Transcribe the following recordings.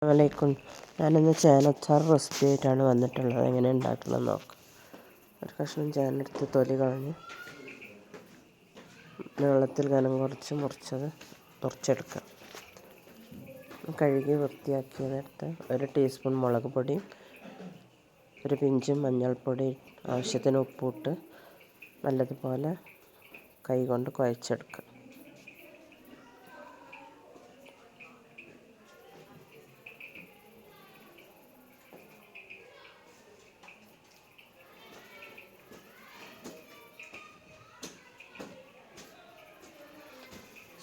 അസ്സലാമലൈക്കും. ഞാനിന്ന് ചേനച്ചാർ റെസിപ്പി ആയിട്ടാണ് വന്നിട്ടുള്ളത്. എങ്ങനെ ഉണ്ടാക്കണമെന്ന് നോക്കാം. ഒരു കഷ്ണം ചേന എടുത്ത് തൊലി കളഞ്ഞ് നീളത്തിൽ കനം കുറച്ച് മുറിച്ചെടുക്കാം. കഴുകി വൃത്തിയാക്കിയതെടുത്ത് ഒരു ടീസ്പൂൺ മുളക് പൊടി, ഒരു പിഞ്ച് മഞ്ഞൾപ്പൊടി, ആവശ്യത്തിന് ഉപ്പിട്ട് നല്ലതുപോലെ കൈകൊണ്ട് കുഴച്ചെടുക്കുക.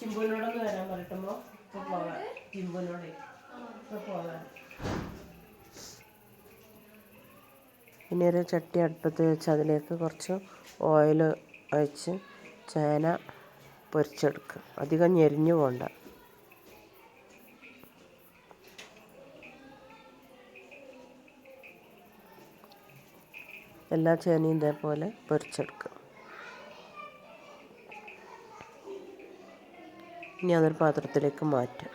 ചിമ്പുവിനോടൊന്ന് വരാൻ പറയട്ടുമ്പോൾ ഇപ്പോൾ പോകാം. ചിമ്പുവിനോട് ഇപ്പോൾ പോകാം. ഇനി ഒരു ചട്ടി അടുപ്പത്ത് വെച്ച് അതിലേക്ക് കുറച്ച് ഓയിൽ ഒഴിച്ച് ചേന പൊരിച്ചെടുക്കുക. അധികം ഞെരിഞ്ഞു പോകണ്ട. എല്ലാ ചേനയും ഇതേപോലെ പൊരിച്ചെടുക്കുക. ഇനി അതൊരു പാത്രത്തിലേക്ക് മാറ്റുക.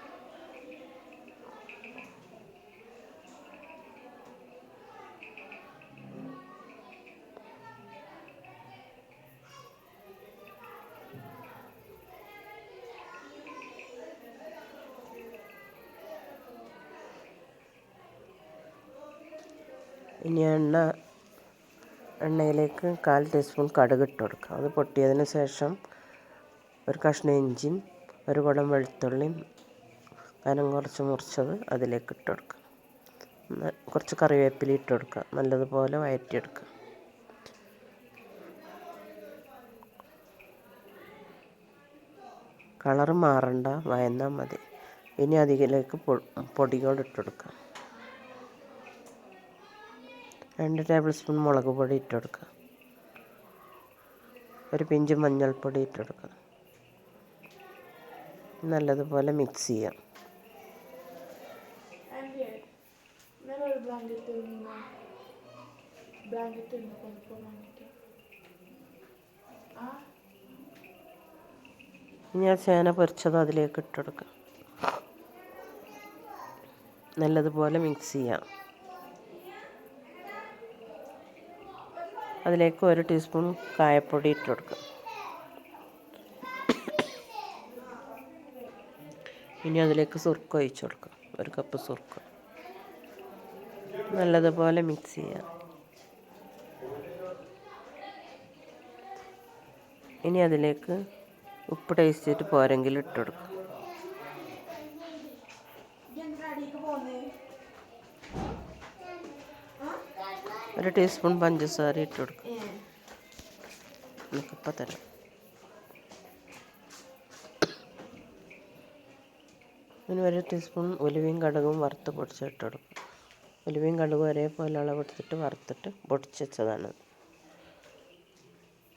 ഇനി എണ്ണയിലേക്ക് 1/4 ടീസ്പൂൺ കടുക് ഇട്ട് കൊടുക്കുക. അത് പൊട്ടിയതിന് ശേഷം ഒരു കഷ്ണം ഇഞ്ചിയും ഒരു കുടം വെളുത്തുള്ളിയും കനം കുറച്ച് മുറിച്ചത് അതിലേക്ക് ഇട്ട് കൊടുക്കുക. കുറച്ച് കറിവേപ്പില ഇട്ട് കൊടുക്കുക. നല്ലതുപോലെ വഴറ്റിയെടുക്കുക. കളറ് മാറണ്ട, വഴന്നാൽ മതി. ഇനി അതിലേക്ക് പൊടികൾ ഇട്ട് കൊടുക്കുക. 2 ടേബിൾ സ്പൂൺ മുളക് പൊടി ഇട്ട് കൊടുക്കുക. ഒരു പിഞ്ച് മഞ്ഞൾപ്പൊടി ഇട്ട് കൊടുക്കുക. നല്ലതുപോലെ മിക്സ് ചെയ്യാം. ഇനി ആ ചേന പൊരിച്ചത് അതിലേക്ക് ഇട്ട് കൊടുക്കുക. നല്ലതുപോലെ മിക്സ് ചെയ്യാം. അതിലേക്ക് 1 ടീസ്പൂൺ കായപ്പൊടി ഇട്ട് കൊടുക്കുക. ഇനി അതിലേക്ക് സുർക്ക ഒഴിച്ച് കൊടുക്കുക. 1 കപ്പ് സുർക്ക. നല്ലതുപോലെ മിക്സ് ചെയ്യാം. ഇനി അതിലേക്ക് ഉപ്പ് ടേസ്റ്റ് ചെയ്തിട്ട് പോരെങ്കിൽ ഇട്ട് കൊടുക്കുക. ഒരു ടീസ്പൂൺ പഞ്ചസാര ഇട്ട് കൊടുക്കുക. എനിക്കിപ്പോൾ തരാം. ഇനി 1 ടീസ്പൂൺ ഉലുവയും കടുകും വറുത്ത് പൊടിച്ചിട്ട് കൊടുക്കുക. ഉലുവയും കടുകും ഒരേപോലെ അളവെടുത്തിട്ട് വറുത്തിട്ട് പൊടിച്ച് വെച്ചതാണ്.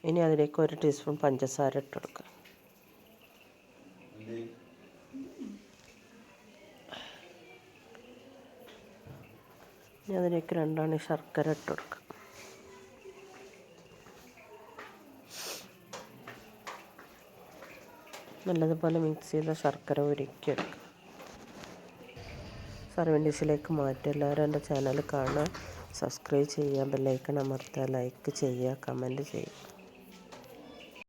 ഇനി അതിലേക്ക് 1 ടീസ്പൂൺ പഞ്ചസാര ഇട്ട് കൊടുക്കുക. ഇനി അതിലേക്ക് 2 അണി ശർക്കര ഇട്ട് കൊടുക്കുക. നല്ലതുപോലെ മിക്സ് ചെയ്ത ശർക്കര ഉരുക്കിയെടുക്കുക. സർവിംഗ് ഡിഷിലേക്ക് മാറ്റുക. എല്ലാവരും എൻ്റെ ചാനൽ കാണുക, സബ്സ്ക്രൈബ് ചെയ്യുക, ബെല്ലൈക്കൺ അമർത്തുക, ലൈക്ക് ചെയ്യുക, കമൻറ്റ് ചെയ്യുക.